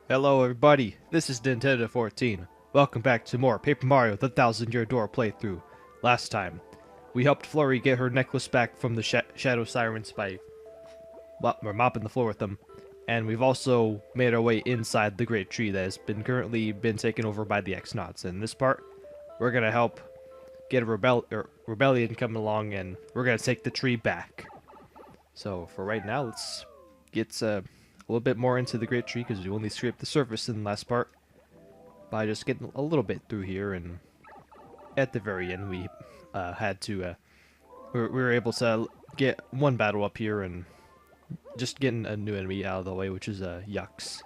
Hello everybody, this is Nintendo14. Welcome back to more Paper Mario The Thousand Year Door playthrough. Last time, we helped Flurry get her necklace back from the Shadow Sirens by mopping the floor with them. And we've also made our way inside the Great Tree that has currently been taken over by the X-Nauts. In this part, we're gonna help get a rebellion coming along and we're gonna take the tree back. So for right now, let's get a little bit more into the Great Tree because we only scraped the surface in the last part by just getting a little bit through here, and at the very end we we were able to get one battle up here and just getting a new enemy out of the way, which is Yucks,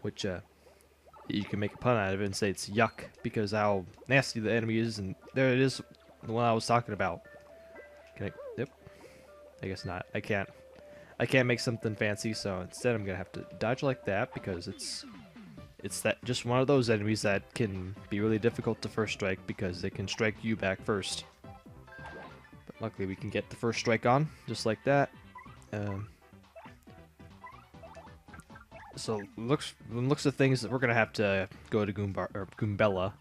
which you can make a pun out of it and say it's Yuck because how nasty the enemy is, and there it is, the one I was talking about. Can I? Yep. I guess not. I can't make something fancy, so instead I'm gonna have to dodge like that because it's that just one of those enemies that can be really difficult to first strike because they can strike you back first. But luckily we can get the first strike on just like that. So looks of things that we're gonna have to go to Goombella,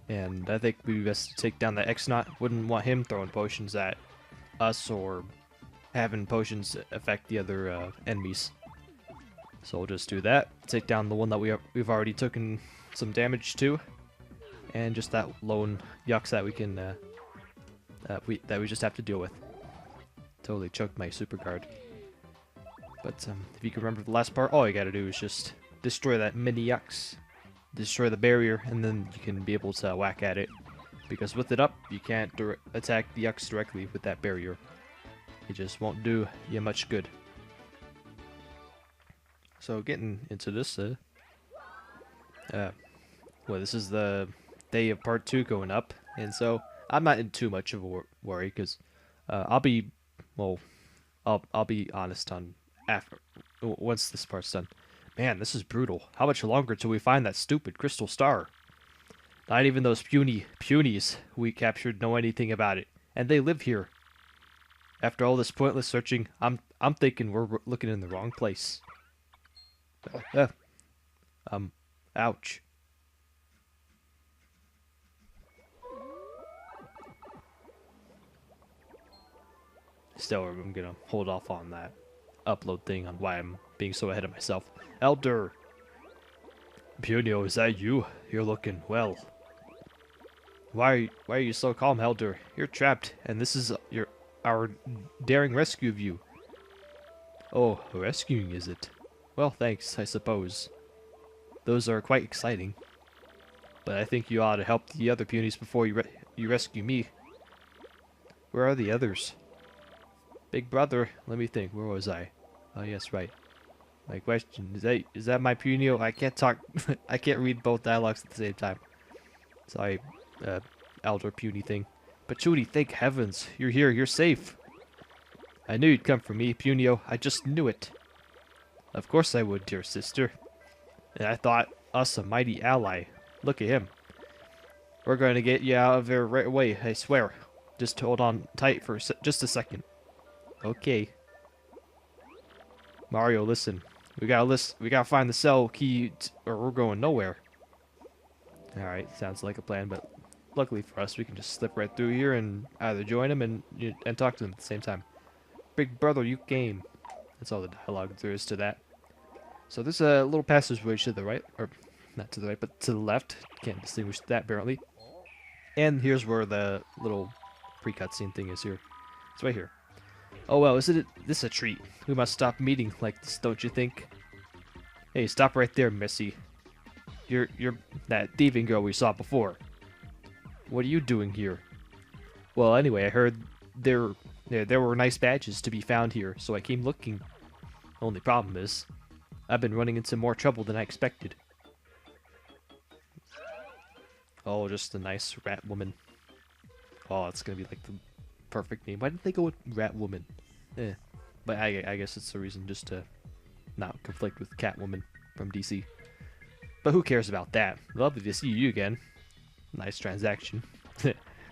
and I think we best take down the X-Naut. Wouldn't want him throwing potions at us or having potions affect the other enemies. So we'll just do that. Take down the one that we've already taken some damage to, and just that lone Yucks that we can that we just have to deal with. Totally choked my super guard. But if you can remember the last part, all you gotta do is just destroy that mini Yucks, destroy the barrier, and then you can be able to whack at it. Because with it up, you can't attack the Yucks directly with that barrier. It just won't do you much good. So getting into this, well, this is the day of part 2 going up, and so I'm not in too much of a worry because I'll be honest on once this part's done. Man, this is brutal. How much longer till we find that stupid crystal star? Not even those Punies we captured know anything about it, and they live here. After all this pointless searching, I'm thinking we're looking in the wrong place. Ouch. Still, I'm gonna hold off on that upload thing on why I'm being so ahead of myself. Elder! Punio, is that you? You're looking well. Why are you so calm, Elder? You're trapped, and this is our daring rescue of you. Oh, rescuing is it? Well, thanks, I suppose. Those are quite exciting. But I think you ought to help the other Punies before you rescue me. Where are the others? Big brother, let me think, where was I? Oh yes, right. My question, is that my Punio? I can't talk, I can't read both dialogues at the same time. Sorry, elder puny thing. But Judy, thank heavens, you're here, you're safe. I knew you'd come for me, Punio, I just knew it. Of course I would, dear sister. And I thought us a mighty ally. Look at him. We're going to get you out of there right away, I swear. Just hold on tight for just a second. Okay. Mario, listen. We gotta find the cell key, or we're going nowhere. Alright, sounds like a plan, but luckily for us, we can just slip right through here and either join them and talk to them at the same time. Big brother, you came. That's all the dialogue there is to that. So there's a little passageway to the right, or not to the right, but to the left. Can't distinguish that apparently. And here's where the little pre-cutscene thing is here. It's right here. Oh well, isn't this a treat? We must stop meeting like this, don't you think? Hey, stop right there, Missy. You're that thieving girl we saw before. What are you doing here? Well, anyway, I heard there were nice badges to be found here, so I came looking. Only problem is, I've been running into more trouble than I expected. Oh, just a nice rat woman. Oh, it's gonna be like the perfect name. Why didn't they go with rat woman? But I guess it's the reason just to not conflict with Catwoman from DC. But who cares about that? Lovely to see you again. Nice transaction.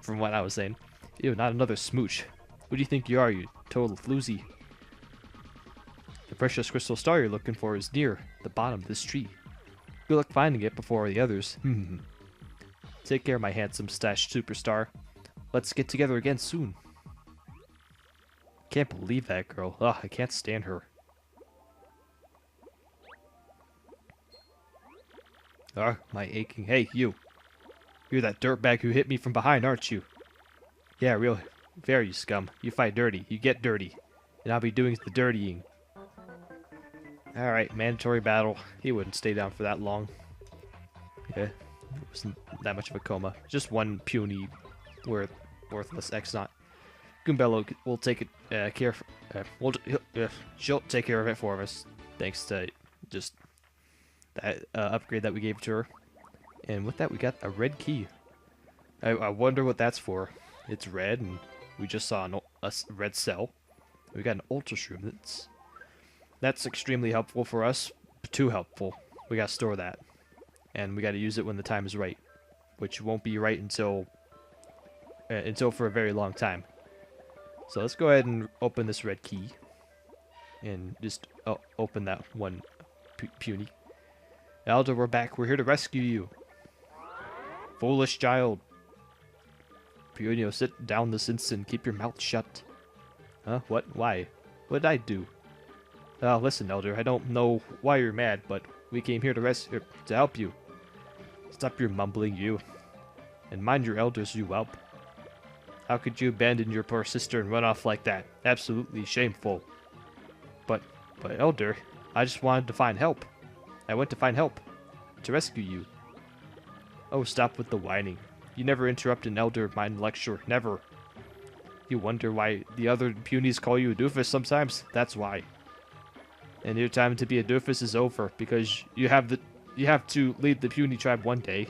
From what I was saying. Ew, not another smooch. Who do you think you are, you total floozy? The precious crystal star you're looking for is near the bottom of this tree. Good luck finding it before the others. Take care, my handsome stashed superstar. Let's get together again soon. Can't believe that girl. Ugh, I can't stand her. My aching. Hey, you. You're that dirtbag who hit me from behind, aren't you? Yeah, real fair, you scum. You fight dirty. You get dirty. And I'll be doing the dirtying. Alright, mandatory battle. He wouldn't stay down for that long. Yeah, it wasn't that much of a coma. Just one puny, worthless X-Naut. Goombello will take it, she'll take care of it for us, thanks to just that upgrade that we gave to her. And with that, we got a red key. I wonder what that's for. It's red, and we just saw a red cell. We got an ultra shroom. That's extremely helpful for us. Too helpful. We gotta store that, and we gotta use it when the time is right, which won't be right until for a very long time. So let's go ahead and open this red key, and just open that one puny. Elder, we're back. We're here to rescue you. Foolish child. Punio, sit down this instant. Keep your mouth shut. Huh? What? Why? What did I do? Listen, Elder. I don't know why you're mad, but we came here to help you. Stop your mumbling, you. And mind your elders, you whelp. How could you abandon your poor sister and run off like that? Absolutely shameful. But Elder, I just wanted to find help. I went to find help. To rescue you. Oh, stop with the whining. You never interrupt an elder mind lecture. Never. You wonder why the other punies call you a doofus sometimes? That's why. And your time to be a doofus is over, because you have to lead the puny tribe one day.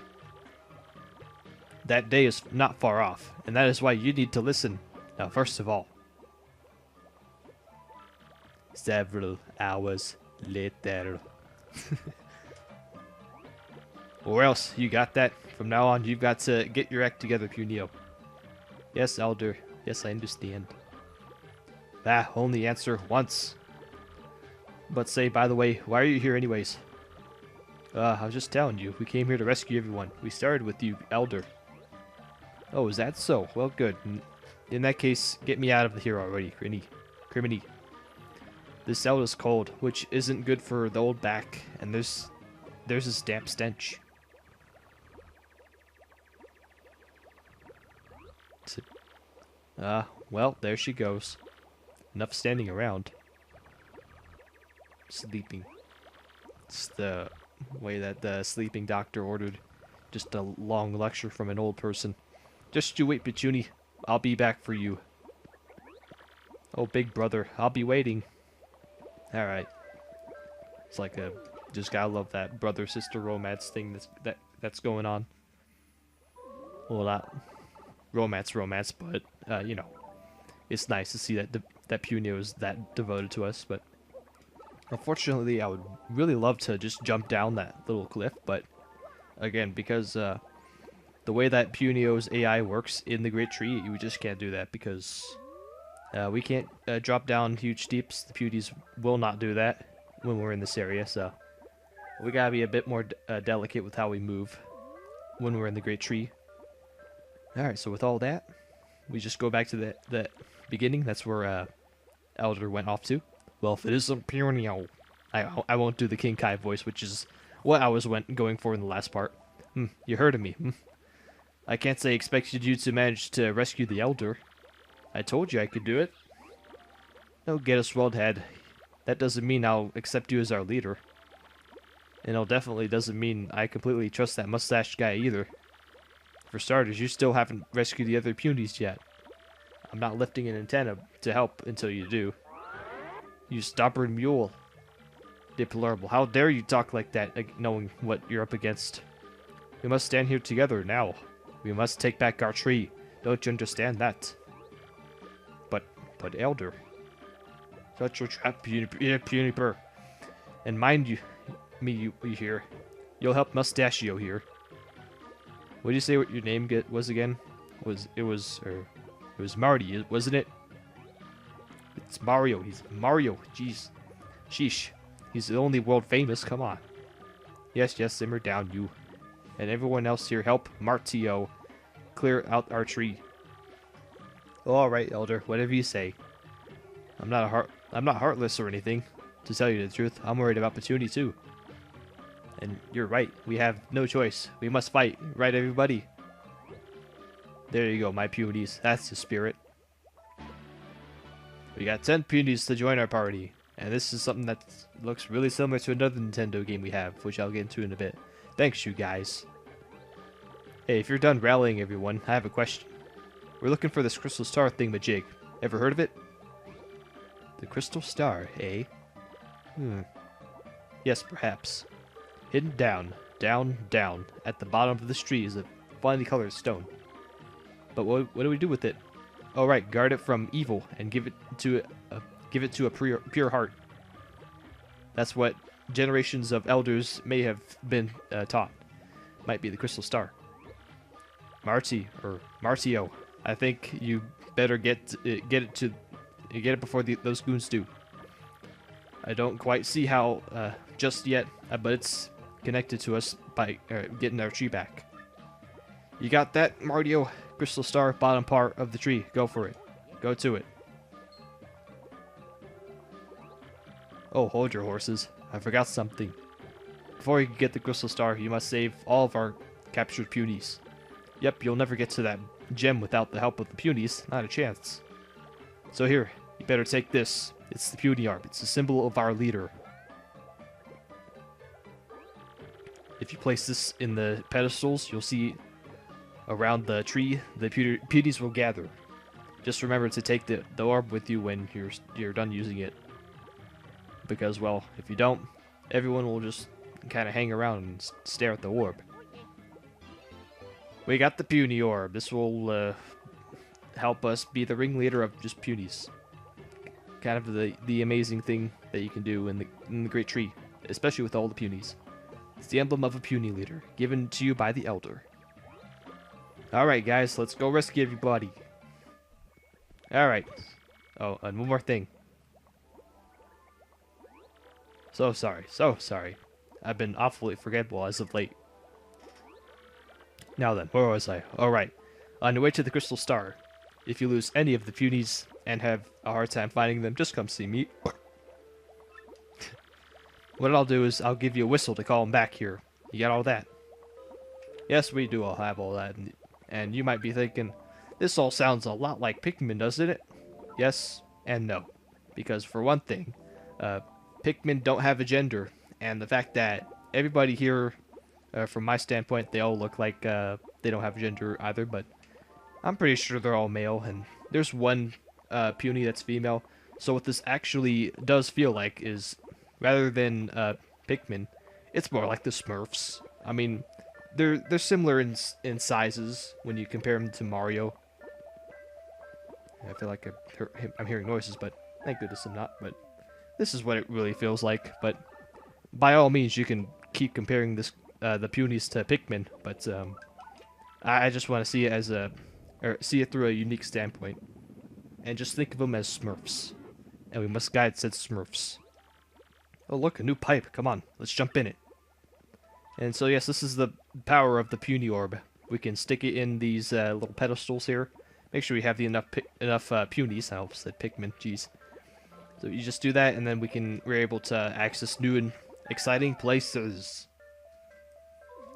That day is not far off, and that is why you need to listen. Now, first of all. Several hours later. Or else, you got that? From now on, you've got to get your act together, Punio. Yes, Elder. Yes, I understand. Only answer once. But say, by the way, why are you here anyways? I was just telling you, we came here to rescue everyone. We started with you, Elder. Oh, is that so? Well, good. In that case, get me out of here already, Criminy. This cell is cold, which isn't good for the old back, and there's this damp stench. Well, there she goes. Enough standing around. Sleeping. It's the way that the sleeping doctor ordered. Just a long lecture from an old person. Just you wait, Pichuni. I'll be back for you. Oh, big brother, I'll be waiting. Alright. It's like just gotta love that brother-sister romance thing that's going on. Well, not romance, but, you know. It's nice to see that Punio is that devoted to us, but unfortunately, I would really love to just jump down that little cliff, but again, because the way that Punio's AI works in the Great Tree, you just can't do that because we can't drop down huge steeps. The Punies will not do that when we're in this area, so we gotta be a bit more delicate with how we move when we're in the Great Tree. Alright, so with all that, we just go back to the beginning. That's where Elder went off to. Well, if it isn't Punio, I won't do the King Kai voice, which is what I was going for in the last part. You heard of me. I can't say I expected you to manage to rescue the Elder. I told you I could do it. Don't get a swelled head. That doesn't mean I'll accept you as our leader. And it definitely doesn't mean I completely trust that mustached guy either. For starters, you still haven't rescued the other Punies yet. I'm not lifting an antenna to help until you do. You stubborn mule. Deplorable. How dare you talk like that, knowing what you're up against? We must stand here together now. We must take back our tree. Don't you understand that? But Elder. Such a trap, Puniper. And mind you here. You'll help Mustachio here. What did you say what your name was again? It was Marty, wasn't it? It's Mario. He's Mario. Jeez. Sheesh. He's the only world famous. Come on. Yes, yes, simmer down, you. And everyone else here, help Martio clear out our tree. Alright, Elder, whatever you say. I'm not heartless or anything. To tell you the truth, I'm worried about Petunia too. And you're right, we have no choice. We must fight, right everybody? There you go, my Punies. That's the spirit. We got 10 Punies to join our party. And this is something that looks really similar to another Nintendo game we have, which I'll get into in a bit. Thanks, you guys. Hey, if you're done rallying everyone, I have a question. We're looking for this Crystal Star thingamajig. Ever heard of it? The Crystal Star, eh? Yes, perhaps. Hidden down, down, at the bottom of this tree is a finely colored stone. But what do we do with it? Oh right, guard it from evil and give it to a pure heart. That's what generations of elders may have been taught. Might be the Crystal Star. Martio, I think you better get it before those goons do. I don't quite see how just yet, but it's connected to us by getting our tree back. You got that, Martio? Crystal Star, bottom part of the tree. Go for it. Go to it. Oh, hold your horses. I forgot something. Before you can get the Crystal Star, you must save all of our captured Punies. Yep, you'll never get to that gem without the help of the Punies. Not a chance. So here, you better take this. It's the Puny Orb. It's a symbol of our leader. If you place this in the pedestals, you'll see around the tree the Punies will gather. Just remember to take the orb with you when you're done using it. Because, well, if you don't, everyone will just kind of hang around and stare at the orb. We got the Puny Orb. This will help us be the ringleader of just Punies. Kind of the amazing thing that you can do in the Great Tree, especially with all the Punies. It's the emblem of a Puny leader, given to you by the Elder. Alright guys, let's go rescue everybody. Alright. Oh, and one more thing. So sorry. I've been awfully forgetful as of late. Now then, where was I? Alright. On your way to the Crystal Star, if you lose any of the Punies and have a hard time finding them, just come see me. What I'll do is I'll give you a whistle to call them back here. You got all that? Yes, we do all have all that. And you might be thinking, this all sounds a lot like Pikmin, doesn't it? Yes and no. Because for one thing, Pikmin don't have a gender. And the fact that everybody here, from my standpoint, they all look like they don't have a gender either. But I'm pretty sure they're all male. And there's one Puny that's female. So what this actually does feel like is, rather than Pikmin, it's more like the Smurfs. I mean, they're similar in sizes when you compare them to Mario. I feel like I'm hearing noises, but thank goodness I'm not. But this is what it really feels like. But by all means, you can keep comparing this the Punies to Pikmin. But I just want to see it see it through a unique standpoint, and just think of them as Smurfs. And we must guide said Smurfs. Oh look, a new pipe. Come on, let's jump in it. And so yes, this is the power of the Puny Orb. We can stick it in these little pedestals here. Make sure we have enough Punies. I almost said Pikmin. Jeez. So you just do that, and then we're able to access new and exciting places.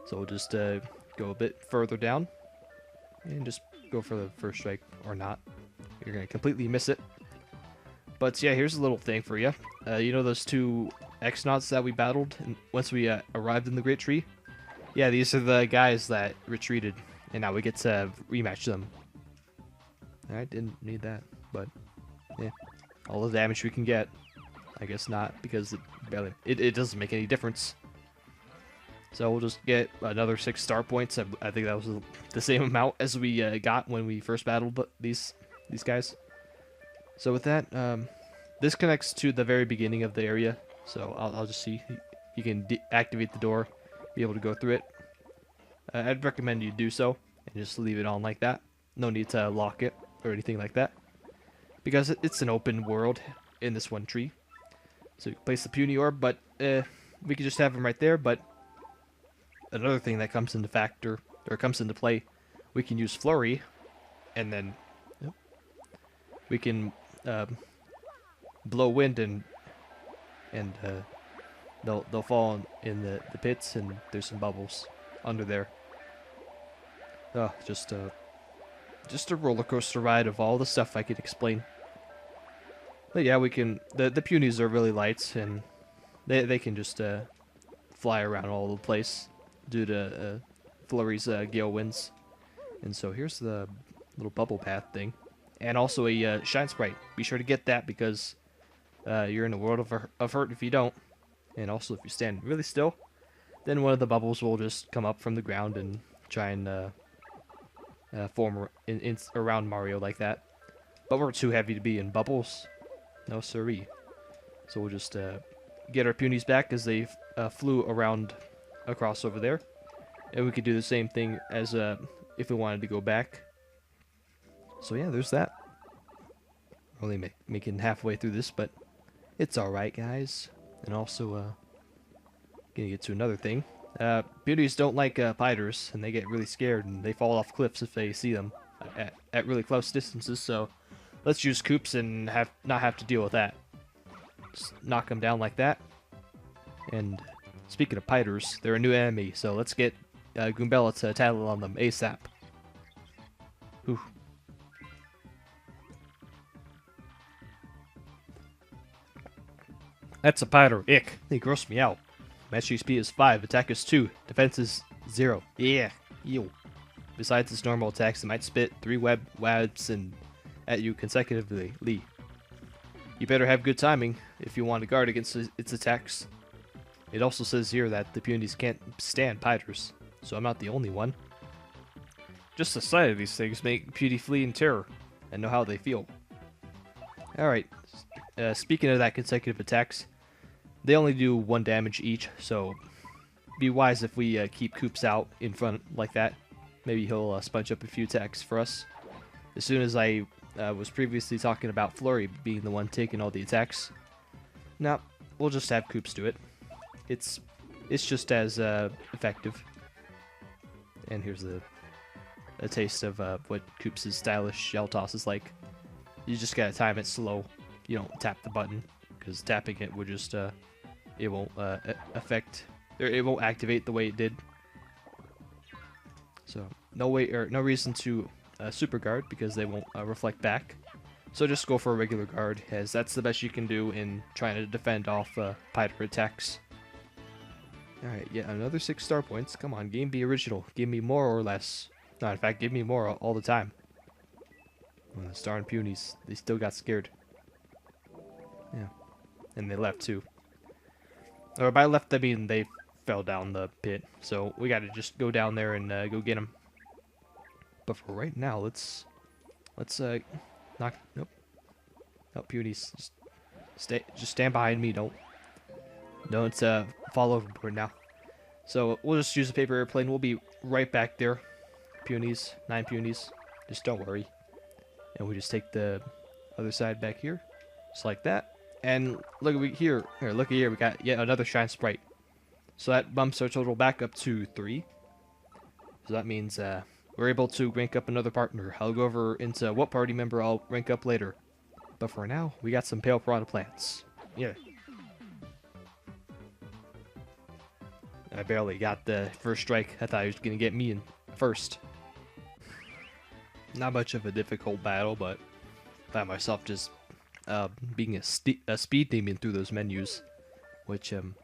So we'll just go a bit further down, and just go for the first strike or not. You're gonna completely miss it. But yeah, here's a little thing for you. You know those two X-Nauts that we battled once we arrived in the Great Tree? Yeah, these are the guys that retreated, and now we get to rematch them. I didn't need that, but yeah, all the damage we can get. I guess not, because it doesn't make any difference. So we'll just get another 6 star points. I think that was the same amount as we got when we first battled these guys. So with that, this connects to the very beginning of the area. So I'll just see. You can deactivate the door, be able to go through it. I'd recommend you do so, and just leave it on like that. No need to lock it or anything like that, because it's an open world in this one tree. So you can place the Puny Orb, but we could just have him right there, but another thing that comes into factor, or comes into play, we can use Flurry, and then we can blow wind and they'll fall in the pits, and there's some bubbles under there. Oh, just a roller coaster ride of all the stuff I could explain. But yeah, we can. The Punies are really light, and they can just fly around all over the place due to Flurry's gale winds. And so here's the little bubble path thing, and also a shine sprite. Be sure to get that because you're in a world of hurt if you don't. And also, if you stand really still, then one of the bubbles will just come up from the ground and try and form around Mario like that. But we're too heavy to be in bubbles. No siree. So we'll just get our Punies back as they flew around across over there. And we could do the same thing as if we wanted to go back. So yeah, there's that. Only making halfway through this, but it's alright, guys. And also, gonna get to another thing. Punies don't like spiders, and they get really scared, and they fall off cliffs if they see them at really close distances. So let's use Koops and not have to deal with that. Just knock them down like that. And speaking of spiders, they're a new enemy, so let's get Goombella to tattle on them ASAP. Whew. That's a spider. Ick. They gross me out. Mastery speed is 5, attack is 2, defense is 0. Yeah. Ew. Besides its normal attacks, it might spit 3 webs and at you consecutively. You better have good timing if you want to guard against its attacks. It also says here that the Punies can't stand spiders, so I'm not the only one. Just the sight of these things make Puny flee in terror and know how they feel. Alright, speaking of that consecutive attacks, they only do 1 damage each, so be wise if we keep Koops out in front like that. Maybe he'll sponge up a few attacks for us. As soon as I was previously talking about Flurry being the one taking all the attacks, now we'll just have Koops do it. It's just as effective. And here's a taste of what Koops' stylish shell toss is like. You just gotta time it slow. You don't tap the button, because tapping it would just it won't affect, or it won't activate the way it did. So no reason to super guard, because they won't reflect back. So just go for a regular guard, as that's the best you can do in trying to defend off spider attacks. Alright, yeah, another 6 star points. Come on, game be original. Give me more or less. No, in fact, give me more all the time. Star and Punies, they still got scared. Yeah, and they left too. Or by left, I mean they fell down the pit. So we gotta just go down there and go get them. But for right now, let's knock. Nope. Nope, Punies, just stand behind me. Don't fall overboard now. So we'll just use a paper airplane. We'll be right back there. Punies, 9 Punies. Just don't worry. And we just take the other side back here, just like that. And look at here. Here, look at here. We got yet another shine sprite. So that bumps our total back up to 3. So that means we're able to rank up another partner. I'll go over into what party member I'll rank up later. But for now, we got some pale piranha plants. Yeah. I barely got the first strike. I thought he was going to get me in first. Not much of a difficult battle, but I found myself just being a speed demon through those menus, which I'm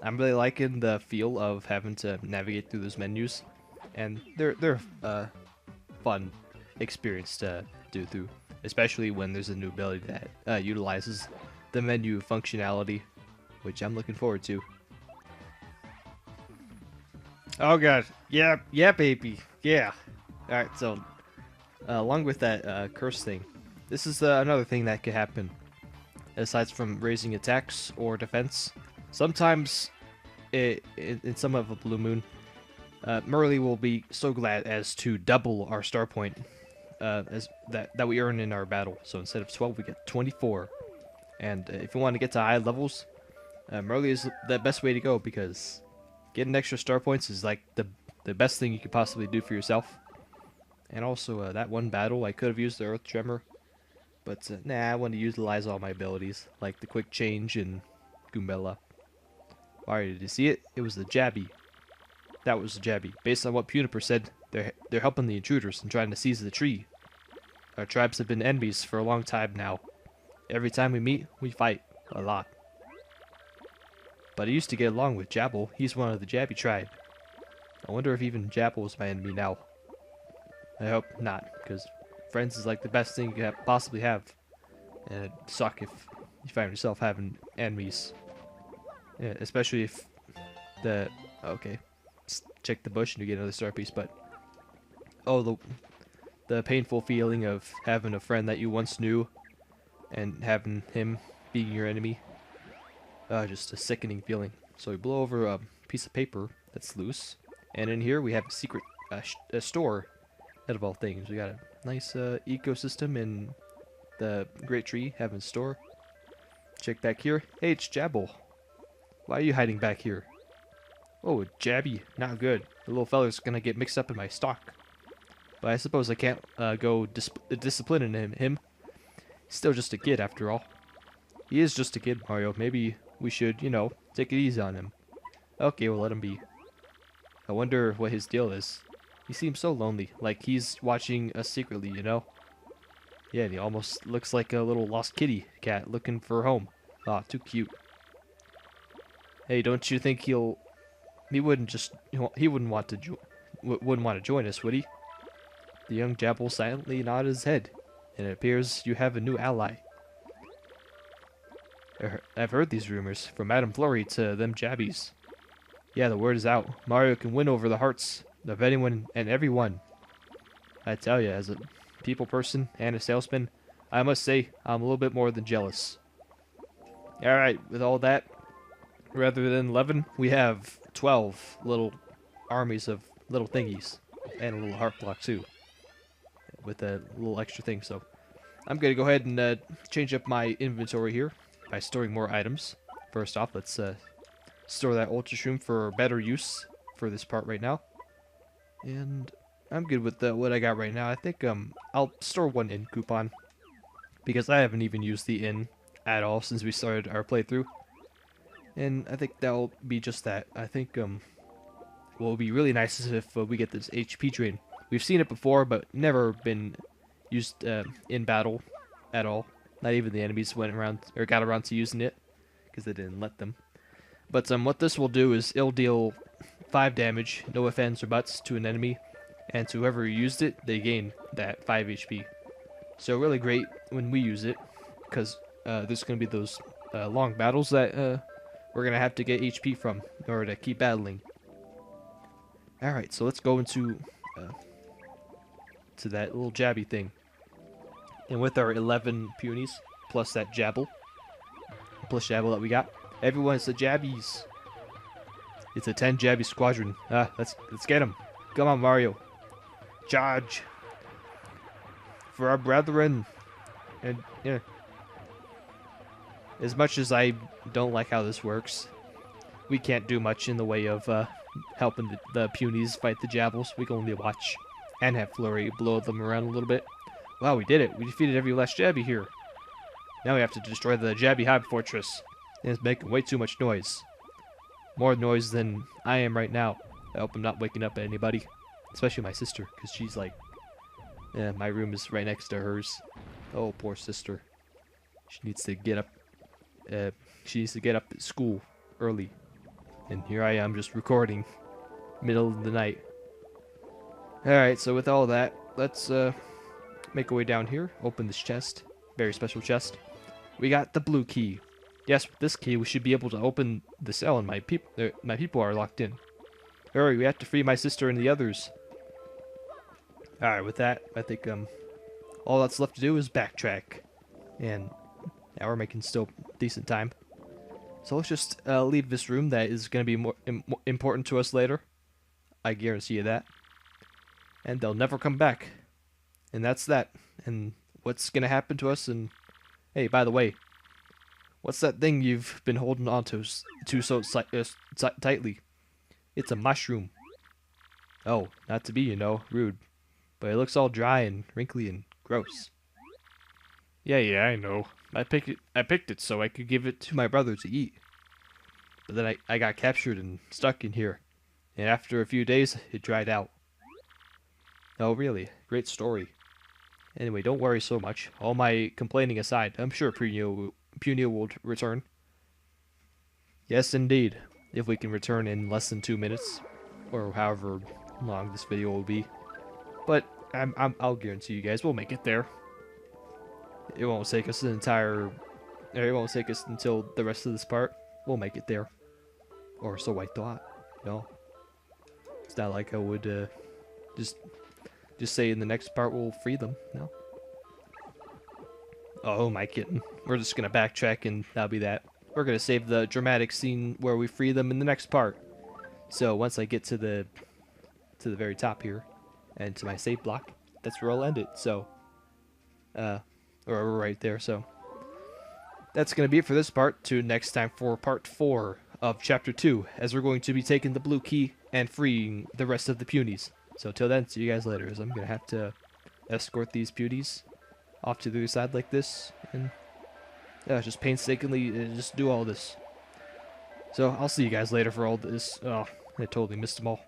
really liking the feel of having to navigate through those menus, and they're fun experience to do through, especially when there's a new ability that utilizes the menu functionality, which I'm looking forward to. Oh god, yeah, baby, yeah. All right, so along with that curse thing, this is another thing that could happen. Aside from raising attacks or defense, sometimes in some of a blue moon, Merly will be so glad as to double our star point as that we earn in our battle. So instead of 12, we get 24. And if you want to get to high levels, Merly is the best way to go, because Getting extra star points is like the best thing you could possibly do for yourself. And also, that one battle, I could have used the Earth Tremor. But, nah, I want to utilize all my abilities, like the Quick Change and Goombella. Alright, did you see it? It was the Jabby. That was the Jabby. Based on what Puniper said, they're helping the intruders and trying to seize the tree. Our tribes have been enemies for a long time now. Every time we meet, we fight. A lot. But I used to get along with Jabble. He's one of the Jabby tribe. I wonder if even Jabble is my enemy now. I hope not, because friends is like the best thing you could possibly have. And it'd suck if you find yourself having enemies. Yeah, especially if the... Okay. Let's check the bush and you get another star piece, but... Oh, the painful feeling of having a friend that you once knew and having him being your enemy. Just a sickening feeling. So we blow over a piece of paper that's loose, and in here we have a secret a store. Out of all things, we got a nice ecosystem in the Great Tree having a store. Check back here. Hey, it's Jabble. Why are you hiding back here? Oh, Jabby, not good. The little fella's gonna get mixed up in my stock. But I suppose I can't go disciplining him. He's still just a kid after all. He is just a kid, Mario. Maybe we should, you know, take it easy on him. Okay, we'll let him be. I wonder what his deal is. He seems so lonely, like he's watching us secretly, you know? Yeah, and he almost looks like a little lost kitty cat looking for a home. Aw, too cute. Hey, don't you think he wouldn't want to join us, would he? The young Jabble silently nodded his head, and it appears you have a new ally. I've heard these rumors, from Madame Flurry to them Jabbies. Yeah, the word is out. Mario can win over the hearts of anyone and everyone. I tell you, as a people person and a salesman, I must say I'm a little bit more than jealous. Alright, with all that, rather than 11, we have 12 little armies of little thingies. And a little heart block too. With a little extra thing, so... I'm gonna go ahead and change up my inventory here by storing more items. First off, let's store that Ultra Shroom for better use for this part right now. And I'm good with what I got right now. I think I'll store one inn coupon, because I haven't even used the inn at all since we started our playthrough. And I think that'll be just that. I think what will be really nice is if we get this HP drain. We've seen it before, but never been used in battle at all. Not even the enemies went around or got around to using it, because they didn't let them. But what this will do is it'll deal 5 damage, no ifs, ands, or buts, to an enemy, and to whoever used it, they gain that 5 HP. So really great when we use it, because there's going to be those long battles that we're going to have to get HP from in order to keep battling. Alright, so let's go into to that little Jabby thing. And with our 11 Punies, plus that Jabble that we got, everyone is the Jabbies. It's a 10 Jabby squadron. Let's get him. Come on, Mario. Charge. For our brethren. And, yeah. As much as I don't like how this works, we can't do much in the way of helping the Punies fight the Jabbles. We can only watch and have Flurry blow them around a little bit. Wow, we did it. We defeated every last Jabby here. Now we have to destroy the Jabby Hive Fortress. And it's making way too much noise. More noise than I am right now. I hope I'm not waking up anybody. Especially my sister, because she's like... Yeah, my room is right next to hers. Oh, poor sister. She needs to get up... she needs to get up at school early. And here I am just recording. Middle of the night. Alright, so with all that, let's make our way down here. Open this chest. Very special chest. We got the blue key. Yes, with this key we should be able to open the cell, and my people are locked in. Hurry, we have to free my sister and the others. Alright, with that, I think all that's left to do is backtrack. And now we're making still decent time. So let's just leave this room that is going to be more important to us later. I guarantee you that. And they'll never come back. And that's that. And what's going to happen to us? And hey, by the way, what's that thing you've been holding on to so tightly? It's a mushroom. Oh, not to be, rude, but it looks all dry and wrinkly and gross. Yeah, I know. I picked it so I could give it to my brother to eat. But then I got captured and stuck in here. And after a few days, it dried out. Oh, really? Great story. Anyway, don't worry so much. All my complaining aside, I'm sure Punio will return. Yes, indeed. If we can return in less than 2 minutes, or however long this video will be. But I'll guarantee you guys we'll make it there. It won't take us an entire. It won't take us until the rest of this part. We'll make it there, or so I thought. No, it's not like I would just say in the next part we'll free them. No. Oh my kitten. We're just gonna backtrack and that'll be that. We're gonna save the dramatic scene where we free them in the next part. So once I get to the very top here, and to my save block, that's where I'll end it. So, or we're right there. So that's gonna be it for this part. Tune next time for part 4 of chapter 2, as we're going to be taking the blue key and freeing the rest of the Punies. So till then, see you guys later, as I'm gonna have to escort these Punies off to the other side like this, and just painstakingly just do all this. So I'll see you guys later for all this. Oh, I totally missed them all.